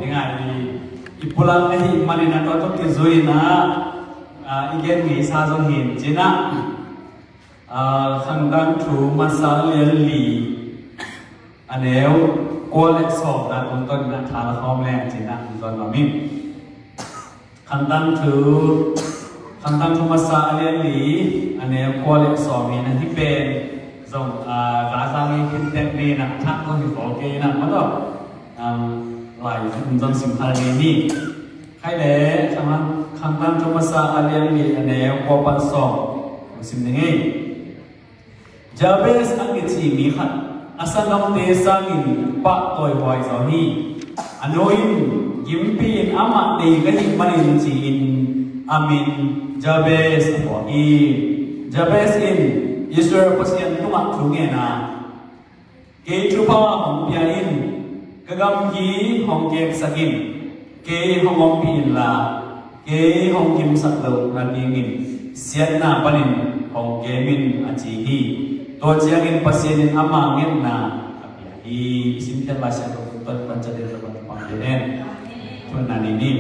dengan ipulang ni mana nak tu tizui na igen ni sahaja hin cina khangdang tu masa li aneu kolek sok na tuntun na thal khom le cina tuntun kami khangdang tu masa li aneu kolek sok ni nanti pen zong gasa ni kintek ni nak thak ko ni oke na mato lại dân sinh thái này hay để khang tăng trong masa alian ni aneo ko pan song sim ningi Jabez ang itsi mi khat asanam te sangin pa toy boy zo hi anoin gimpin ama te gani manin chi in amin Jabez ko i Jabez in Israel pasien tumak thunge na ke trupa hong pia in kagam hi hong kem sakin ke hong pin la ke hong kim sak lo na tingin siat na panin hong kemin achi hi to chiangin pasien ama ngem na apia hi isim ten basa to tot panjade to pangden to na ni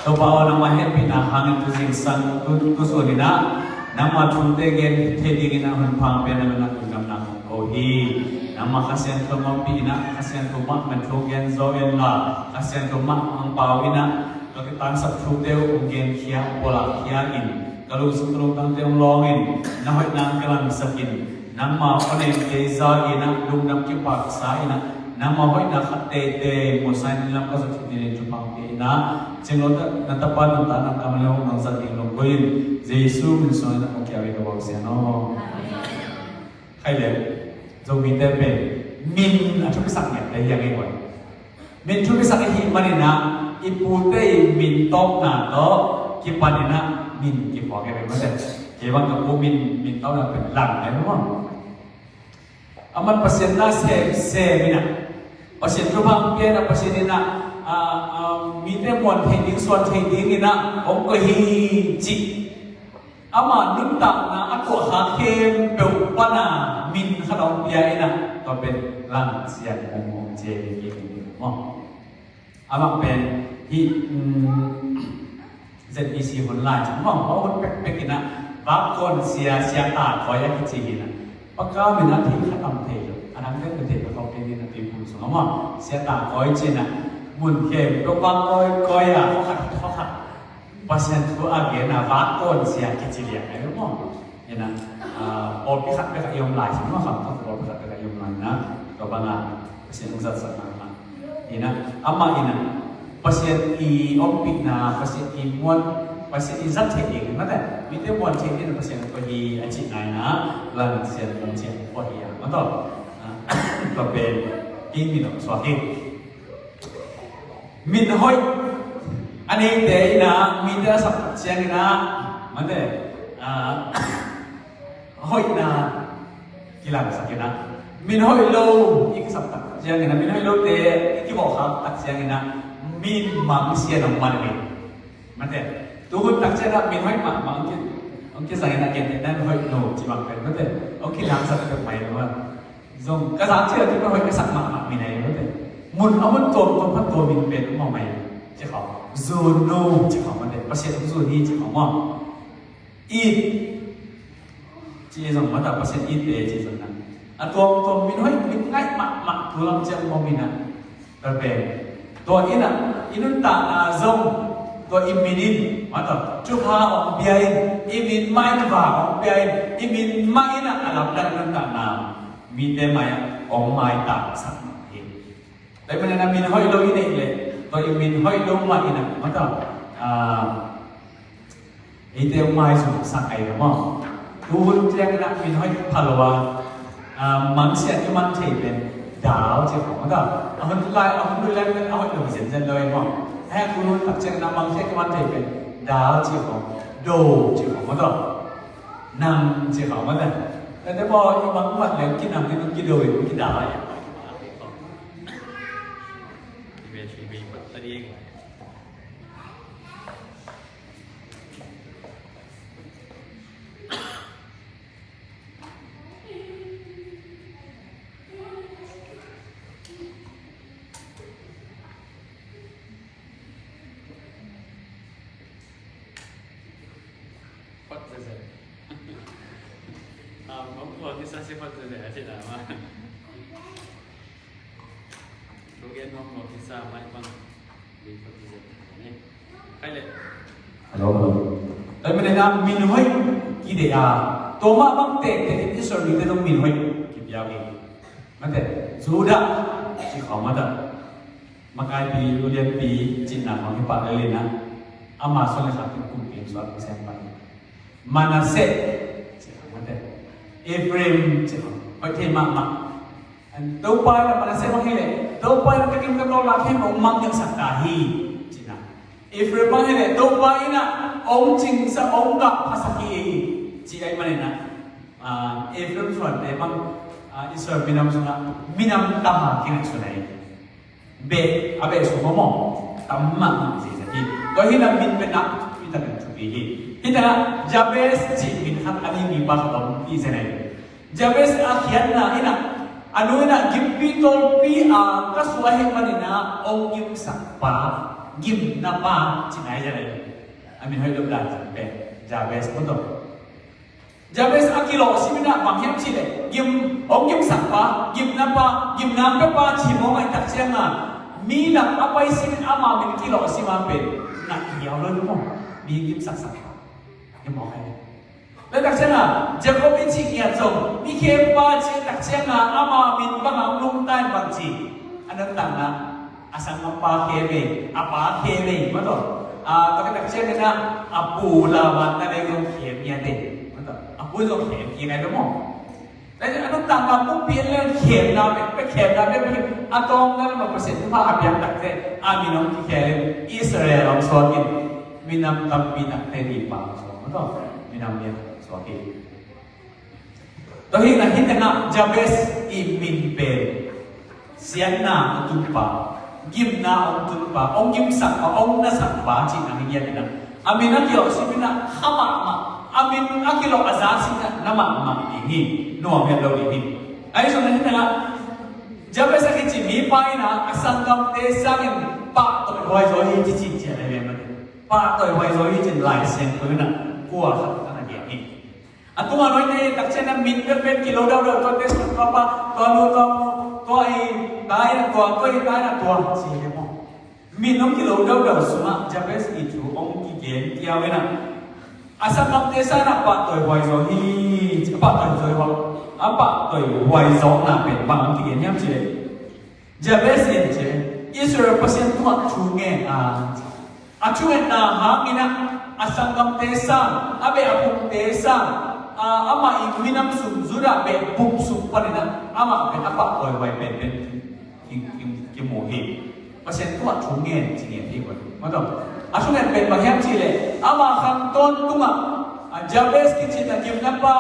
to pa na ma het pina hangin tu sing sang tu so ni na nama thunte gen theding na hun phang pe na na kungam na o hi nama kasian to mampi ina kasian to mak mentrogen zoen la kasian to mak ang pawina to tan sak thu teu ungen khia pola khia in kalau sutru tang teu longin na hoi nang kelang sakin nama onen ke za ina lung nam ki pak sa ina nama hoi na khatte te mosain lam ka sak ni chu pang pe ina chengot na tapan ta na kamlo nang sa ding lo goin jesu min so na ko kya we ko sia no khai le zo mi te pe min a thu sak ne le yang ai ko min thu sak hi manina ipu te min tok na to ki panina min ki pho ke ko se ke bang ka po min tok na pen lang ne no amat pasien na se mina pasien thu bang pe na pasien na mi te mon the ding son the ding ina ong ko hi chi ama nun tak na atwa ha kem pe pana min khadong pia ina to pen lang sian ong je ni mo ama pen hi ZEC online mo ho pe kina ba kon sia ta khoya ki chi ina pakka min na thi khatam the lo anang te te ko pe ni na ti pu so mo sia ta khoi chi na mun kem ko bang koi à khó khăn pasien tu age na va kon sia ki chi lia ai mo ina o pi khat ka yom lai chi mo kham to o pi khat ka yom lai na to banga pasien uzat sa na ina ama ina pasien I om pi na pasien I mon pasien I zat the ing na da mi te mon the ing pasien ko hi a chi nai na lan sien mon chen ko hi ya ma to to pe ing mi no so hi min hoi ani te na mi te sak chiang na ma de hoi na kilang sak na min hoi lo ik sak chiang na min hoi lo te ki bo kham tak chiang na min mang sia nong man mi ma de tu hun tak chiang na min hoi ma mang ki ông kia sang na ken na hoi no chi bang pen ma de ông ki lang sak ka mai no zong ka sa che ti hoi ka sak ma mi này ma de mun amun tom pat to min pen ma mai chỉ họ dù no chỉ họ mà để bác sĩ dù đi chỉ họ mà ít chỉ rằng mà ta bác sĩ ít để chỉ rằng là tom mình nói mình ngay mặt thu lâm chân mong mình là về tôi ít là ít ta là dông tôi iminin mà ta chụp ha ông bia imin mai vào ông bia imin mai là làm đang ta nào mình để mai ông mai ta sẵn đấy mà nên mình hỏi lâu như này tôi mình hỏi lâu mà ina mà tao ý tiêu mai dùng sang ấy đúng không? Tu hun trang đã mình hỏi phalo mang xe cái mang chạy bên đảo chứ không tao ông hun lại cái hỏi được diễn dân đời đúng không? Hay tu hun tập trang đã mang xe cái mang chạy bên đảo chứ không? Đồ chứ không tao nằm chứ không taoแต่แต่พออีบางวันเลี้ยงกินน้ำกินกินโดยกินดาวอะไร Phật rồi ông vừa thì sao sẽ Phật rồi thế nào mà tôi nghe ông vừa thì sao mai bằng đi Phật rồi này hay lệ hello đấy mình đang mình hỏi cái đấy à tôi mà bằng tệ thì cái sự mình đang mình hỏi kịp giao đi mà thế dù đã chỉ khó mà đó mà cái pi ulian pi chính là cái bạn ấy lên á ama so le sakit kumpin so aku sempat Manase mate Ephraim oi the mak tau pai la Manase ma hele tau pai la kakim ka ko la the ong mak yang sakahi cina Ephraim ma hele tau pai na ong ching sa ong ka pasaki ci ai manena Ephraim suan de bang Israel minam sunga minam tamha kin sunai be abe so mo tamma ci saก็ที่เราบินเป็นนักที่ตะกันทุกปีที่แต่จาเบสจีบินฮักอันนี้มีบ้าตอมที่เสนอจาเบสอาเขียนนะนี่นะอันนู้นนะกิมปีตอลปีก็สวยมันนี่นะองยิมสักปายิมนับปาที่ไหนจะได้อามินให้ดูได้เป็นจาเบสมันต้องจาเบสอากิโลสิมินะบางแห่งที่เลยยิมองยิมสักปายิมนับปายิมนับปาที่มองไอ้ตักเชียงอ่ะมีหลักapa isi ama min kilo si mampir nak kiau lo mo bi gim sak sak ya mo hai le tak changa jacob bi chi kia chong mi khe pa chi tak changa ama min bang ang lung tai bang chi anan tang na asang apa khe be apa khe be ma to tak changa na apu la wa na le yong khe mia de ma to apu zo khe ki nai lo moแล้วอันนั้นต่างกันปุ๊บเปลี่ยนเรื่องเขียนนะไปเขียนนะไปอะตอมนั้นมาเปอร์เซ็นต์ที่ว่าอาบิยังตักเตมีน้องที่เขียนอิสราเอลสวากินมีน้ำตับมีนักเตดีปางสวามันต้องมีน้ำเนี่ยสวากินตอนนี้นะเห็นแต่นะจาเบสอิมินเปรเสียนนาตุนปายิมนาองตุนปาองยิมสักปาองนาสักปาจีนังเยียนนะอามินักเกี่ยวสิมินะขมามาอามินอักิโลอาซาสินะน้ำมันini nuam yang lalu ini. Ayo sebenarnya tengah. Jabes sakit cimi pai na asal kam desa yang pak tu wai zoi cici cici ada yang mana. Pak tu wai zoi cici lai sen tu na kuah tanah dia ini. Atu mana ini tak cina min ber kilo dah tu tes apa tu tu ai tai na tu sih mo. Min nom kilo dah semua jabes itu om kigen tiawe na. Asal kam desa na pak tu wai zoi apa tuh apa tuh wajah nak bang kian yang cile, jabes yang cile, Israel pasien tuh cunge cunge hang ina asal kam desa, abe apung desa, ama minam sumzura be buk sumpanina, ama be apa tuh wajah be kimuhi, pasien tuh cunge cile tiba, macam, cunge be bang yang cile, ama kanton tuh Jabes kecil lagi kenapa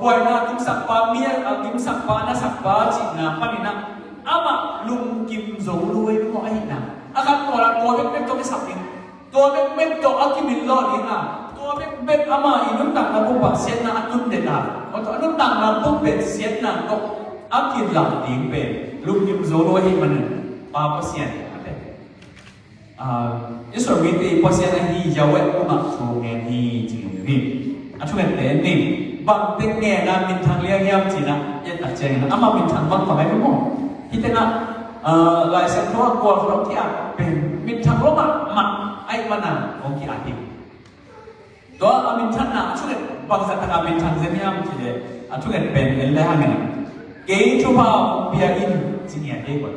buat na kim sakpa mia kim sakpa na sakpa cina panina ama lung kim zoluai mo ay na akan orang tua bek to kesapin tua bek to akimin lo di na tua bek ama inun tak na bupa siat na atun dena atau anun tak na bupa siat na to akin lah ding be lung kim zoluai mana pa pasien Israel miti pasien hi jawet kuma chungen hi ni acu kan ni bang tengge na min thang liang yam cina ya tak ceng ama min thang bang pakai mo kita na lai sen thua kuat kalau kia min thang lo mak ai mana ong kia ati doa min thang na acu kan bang sa min thang zen yam cile acu kan pen le hangan gei chupa biain cini ade ko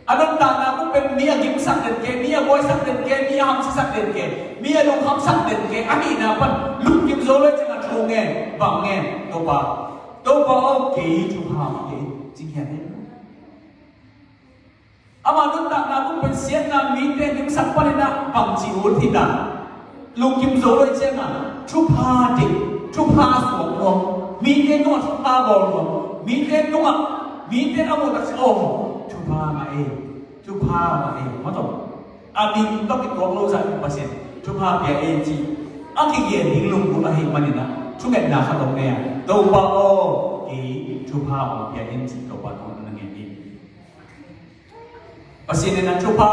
Anong tana kung pen niya gim sakden ke, niya boy sakden ke, niya ham sakden ke, niya lung ham sakden ke, ani na pan lung gim zolo jangan chunge, bangen, toba oke, chuha ke, jingyan ni. Ama anong tana kung pen siya na mite gim sakpan na bang jiul tidak, lung gim zolo jangan chupa de, chupa suo, mite no chupa bol, mite amo tak si Chupa mae, macam amin tak kita lo saya pasien. Chupa biar ji, aki ye hinglung pula hi manina. Cuma nak katong ni, tau pa o ki chupa biar ji tau pa tong nangi ni. Pasien ni nak chupa,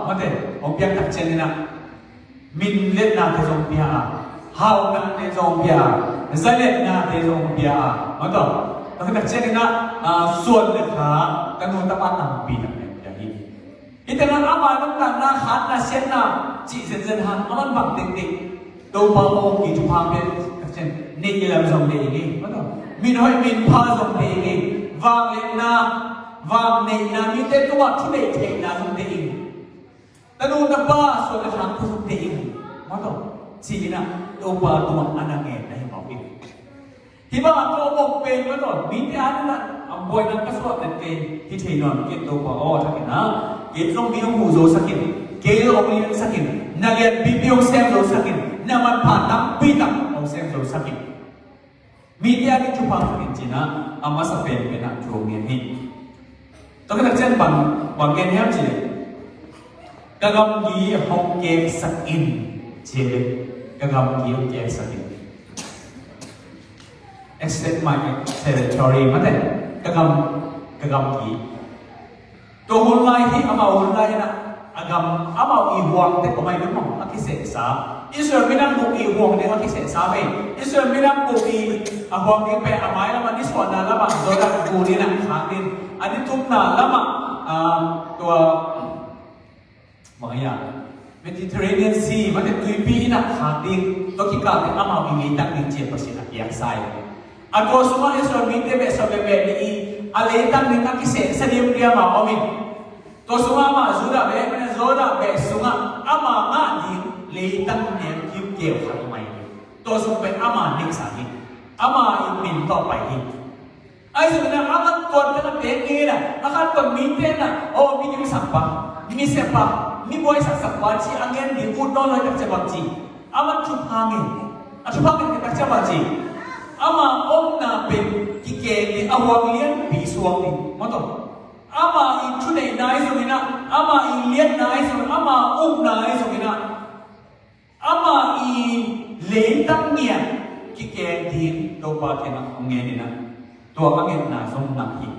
mate, orang biar tak cina nak min let nak katong biar. hào na te zong bia zalet na te zong bia mà đó cái đặc trưng là xuân là khá cái nô ta bắt làm bị đặc biệt là gì thì thế là ama nó cả na khát na xiên na chỉ dần hàng aman bằng tình tình đâu bao ô kỳ chụp hàng bên đặc trưng nên như làm dòng để gì mà đó mình hỏi mình pha dòng để gì vàng lên na vàng này na mình tên tôi bắt để thế na dòng để gì ta nô ta ba xuân là khá dòng để gì mà đó chỉ là đâu bao tôi anh nghe này bảo biết thì mà tôi một bên mà đó mình thì anh là bồi năng các số tiền cái thì nó cái đâu bao chắc cái na cái trong biêu hủ dầu sắc cái cái ông liên sắc cái na cái biêu xem dầu sắc cái na mà phản đam pi đam ông xem dầu sắc cái media cái chụp hình cái gì na ama sa pen cái na chụp nghiền hi tôi cái đặc trưng bằng cái nhau gì cái gam gì học cái sắc in gì cái gam gì học cái sắc in extend my territory mà thế cái gam gì tôi hôm nay thì hôm nay na agam i huang te ko mai đúng không aki se sa Israel minang bu i huang de aki se sa me Israel minang bu i huang ke pe amai lama ni swa na lama zola ku ni na khatin ani tum na lama tua maya Mediterranean Sea mà tui pi na khatin to ki ka te ama bi tak ni che pasina yak sai ako suma Israel mi te be so be ni ale tak ni aki se sa dim dia ma omin to sunga ma zuda be mena zoda be sunga ama nga ni le tan ne kim keu kha mai to sung be ama nik sa hi ama in min to pai hi ai su na ama kon ta be ke na aka kon mi te na o mi kim sa pa mi se pa mi boy sa sa pa chi angen di ut no la ta ba chi ama chu pa nge a chu pa ke ta cha ba chi ama om na be ki ke ni awang lian pi suang ni mo to ama in chune nai zongina ama in lian nai zong ama nai zongina ama i le tam nia ki ke din do pa ke na nge ni na to ka nge na zong na hi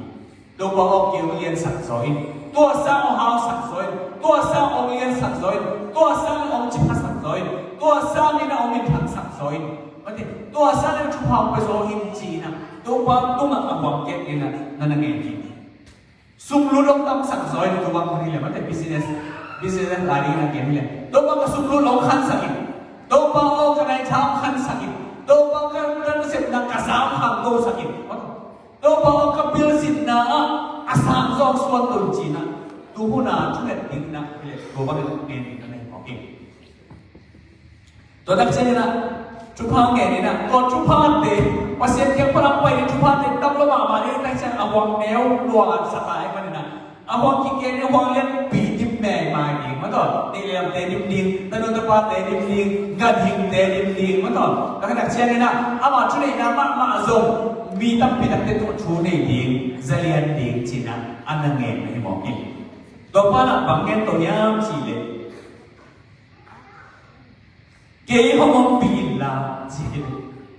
do pa o ke lian sak zoi to sa o ha sak zoi to sa o lian sak zoi to sa o chi ha sak zoi to sa ni na o min thak sak zoi mate to sa ni chu pa pe zo hin chi na do pa tu ma awang ke ni na nge ni sumlulong tam sak zoi tu bang ni le mate business lari na game le to bang sumlulong khan sakit to bang o ka nai tham khan sakit to bang kan sep na kasam khang go sakit to bang o ka bil sit na asam zong suan tun chi na tu hu na chu le ding na le to bang ne ni na nei okay to dak che na chu phang nge ni na ko chu phang te pasien ke parang pai chu phang te tam lo ma ni tai cha awang neo luan sa kai ma ni na awang ki ke ni awang len pi dim me ma ni ma to ni lem te dim ding ta no ta pa te dim ding ga ding te dim ding ma to ka dak che ni na ama chu nei na ma zong mi tam pi dak te to chu nei ding zalian ding chi na an nge ni mo ki to pa na bang ken to yam chi le cái không ông biển là gì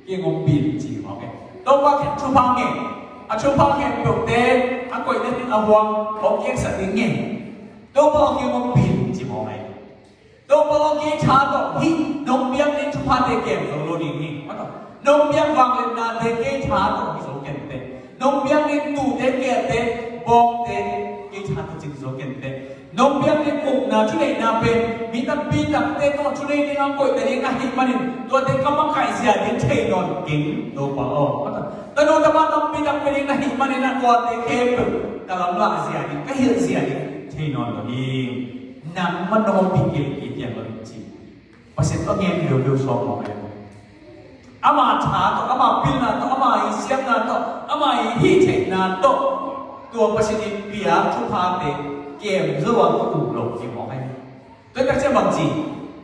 cái ông biển gì mà cái đâu qua cái chụp phăng nghe chụp phăng nghe biểu tế quay đến những hoàng ông kia sẽ tiếng nghe đâu qua cái ông biển gì mà cái đâu qua cái cha đó hi nông biếng đến chụp phăng để kèm rồi đi nghe bắt đầu nông biếng vang lên là để cái cha đó cái số kèm tế nông biếng đến tủ để kèm tế bong tế cái cha đó chính số kèm tế nông biếng đến cục na chú này na bên mi ta pin đặt tên nó chú này đi ngang coi tại đi ngang hít mà nên tôi thấy các bác khai gì đến chơi non kính đâu bảo ta nói ta bắt nông pin đặt bên đi ngang hít mà nên là tôi thấy kẹp ta làm lại gì đến cái hiện gì đến chơi non rồi đi nằm mà nông pin kia tiền rồi gì và sẽ có nghe điều số một cái ama cha to ama pin na to ama siam na to ama hi che na to tua pa sin pia chu pha te kem zo wa ko tu lo ji mo hai tôi các xem bằng gì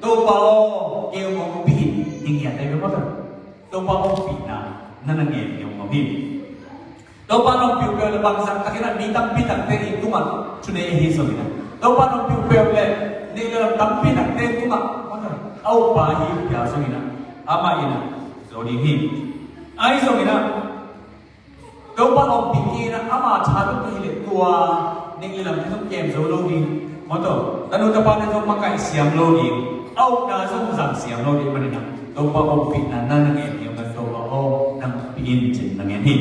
tôi bảo kêu một bị nhưng hiện đây mới có tôi bảo bị nào nên là nghề nhiều mà bị tôi bảo nó biểu biểu là bằng rằng các cái này bị tâm bị thằng tên thì cũng mà cho nên hi rồi này tôi bảo nó biểu biểu là nên là tâm bị thằng tên cũng mà âu bà hi biểu rồi này ama ina rồi đi hi ai rồi này tôi bảo ông bị kia là ama cha tôi đi lệ tua nên làm cái giống kèm rồi lâu đi mà tôi ta nuôi ta ban nên giống makai siam lâu đi âu na giống giảm siam lâu đi mà này to pa om pi na na nge ni ga to pa o nang pi in chin nang hi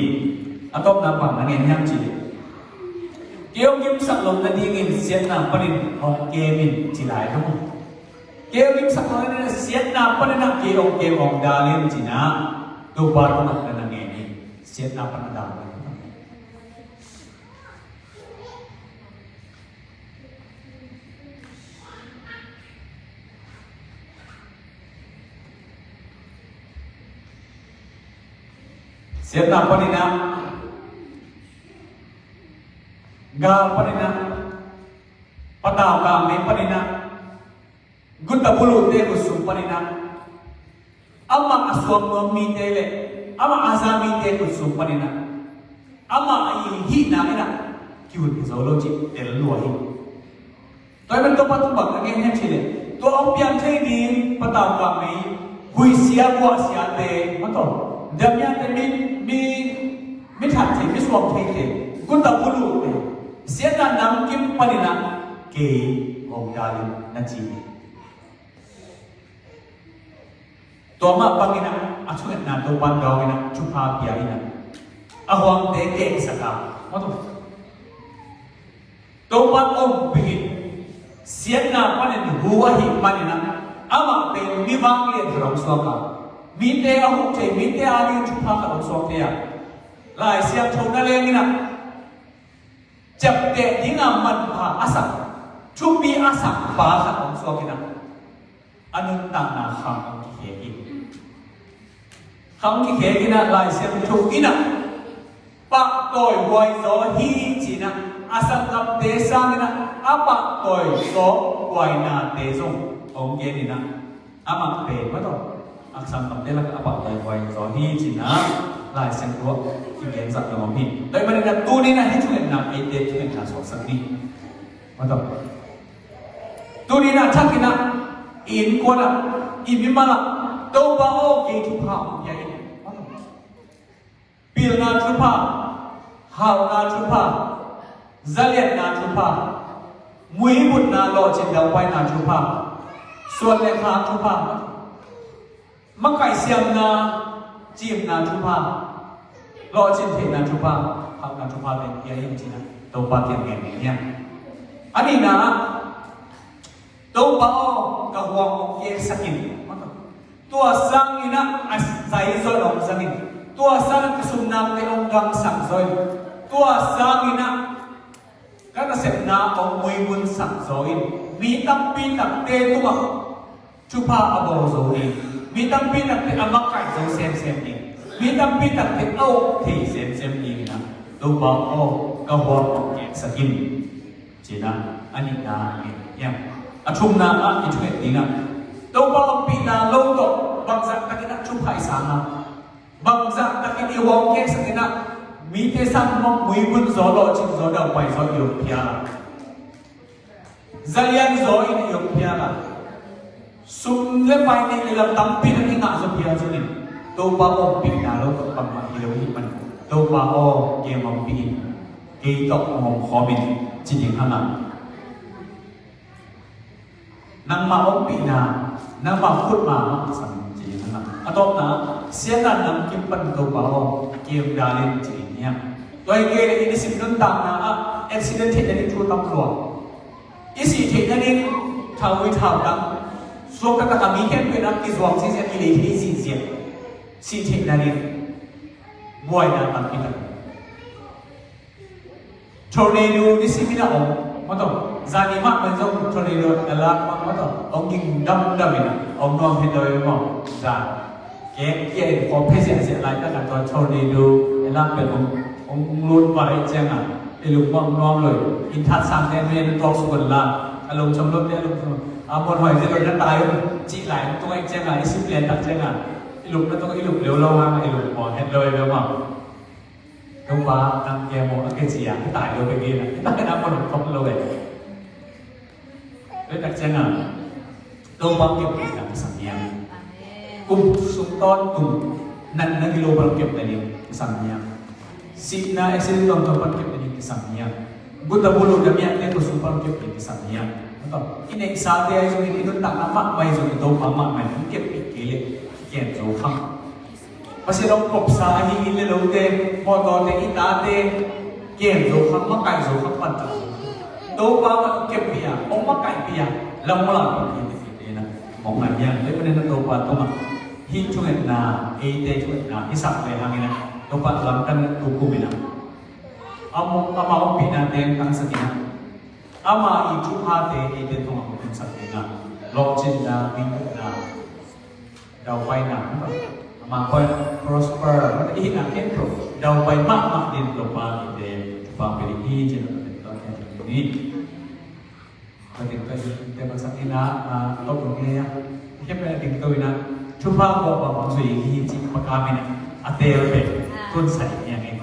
atop na pa nang yang chi kêu kim sắc lồng là đi nghìn xiết nam panin ông kê min chỉ lại đúng không kêu kim sắc lồng là xiết nam panin nam kêu ông đa lên chỉ na tu ba tu nak là nghe ni xiết nam panin đa xiết nam panin nam ga panina pataw ka may panina gunda bulu te kusum panina ama aswam no mi tele ama azami te kusum panina ama ai hi na ina kiun zoology tel lo hi toy man to patu bak again hem chile to om pian thei ni pataw ka may hui sia kwa sia te mato damya te mi that te mi swam thei te gunda bulu te siapa nam kim panina ke ông dalin na chi to ma pangina achungat na to pan dawina chupa pia ina ahwang te ke saka mato to pan om bigin siapa panin huwa hi panina ama pe mi wang le drom soka mi te ahu te mi te ali chupa ka sok te ya lai siap thona le ngina jab te dinga man pha asa chupi asa pa sa om so kina anun ta na khang ki he kina lai se thu ina pa toy wai zo hi chi na asa ngam te sang ina apa toy so wai na te zo om ge ni na ama pe ma to aksam ngam te la apa toy wai zo hi chi na lai se thu ki gen sa ngam hi dai ma na tu ni na hi chu na pe te chu na so sang ni ma to tu ni na thak ina in ko na i mi ma la to ba o ke thu pa ya ni pil na thu pa hao na thu pa zaliat na thu pa mui but na lo chen dau pai na thu pa suan le kha thu pa ma kai siam na chim na thu pa lo chen the na thu pa hao na thu pa le ya yin chi na to pa tiang nge ni nya ani na to ba o ka huang ke sakin tua sang ina as sai zo long sakin tua sang kusum nam te ong gang sang zoi tua sang ina kana sep na ong mui bun sang zoi mi tam pi tak te tua chupa abo zo ni mi tam pi tak te amak kai zo sem ni mi tam pi tak te au thi sem ni na to ba o ka huang ke sakin china ani na ya achum na a itwe dinga to ba pi na lo to bang za takina chu phai sana bang za takin i wong ke sakina mi te sam mong mui bun zo lo chin zo da pai zo yo pia zalian zo in yo pia la sum le pai ni le tam pi na inga zo pia zo ni to ba o pi na lo to pam ma hi lo hi man to ba o ke mong pi ke to mong khomin chin ding hana nang ma ong pi na nang ma khut ma sam chi na atop na sia na nam kim pan to ba o kim da len chi nya toy ke le in sim nun ta na a accident the ni thu tam lo isi the na ni thau wi thau dang so ka ka mi ken pe na ki zwang si se ki le hi si the na ni boy na tam ki ta tornado ni si mi na o ma to zani mak man zong tornado alak mak ma to ông ging dam ina ông nom he doi mo za ke ko phese se lai ta ka to tornado alak pe ông lut bai chang a ilu mong nom loi in that sang te men to su kon la along chom lot te along amon hoi je lo tai chi lai to ai chang a isi plan tak chang a ilu na to ilu leo lo ha ilu mo he doi lo ma không ba tăng kia một cái gì à cái tài đâu cái kia này cái tài nào không lâu vậy với đặc trưng à đâu bao nhiêu cái làm sản nhang cùng súng ton cùng năn năn cái lô bao nhiêu cái này sản nhang si na excel ton ton bao nhiêu cái sản nhang buta bulu dami yang itu sumber bao nhiêu cái sản nhang betul ini saat dia itu itu tak nama baik itu đâu mà mai mungkin pikir kian zo kham pasi long kop sa hi in le lo te mo to te ita te kian zo kham ma kai zo kham pan ta do pa ma ke pia ong ma kai pia lam ma la ki te na mong na yang le pen na do pa to ma hi chung na e te chung na hi sak le hang na do pa lam kan tu ku mi na among ama pina te tang sa na ama i chu ha te e te to ma kun sa te na lok chin na min na đào quay nặng mà quay prosper nó ý là kết thúc đào quay mắc mắc đến lộc ba để vào cái đi trên đó cái gì và tiếng tôi để bằng sắc tin á tôi cũng nghe cái bên tiếng tôi nè chụp phao bộ bằng gì gì chỉ mặc áo này à tê về tuân sạch nhà này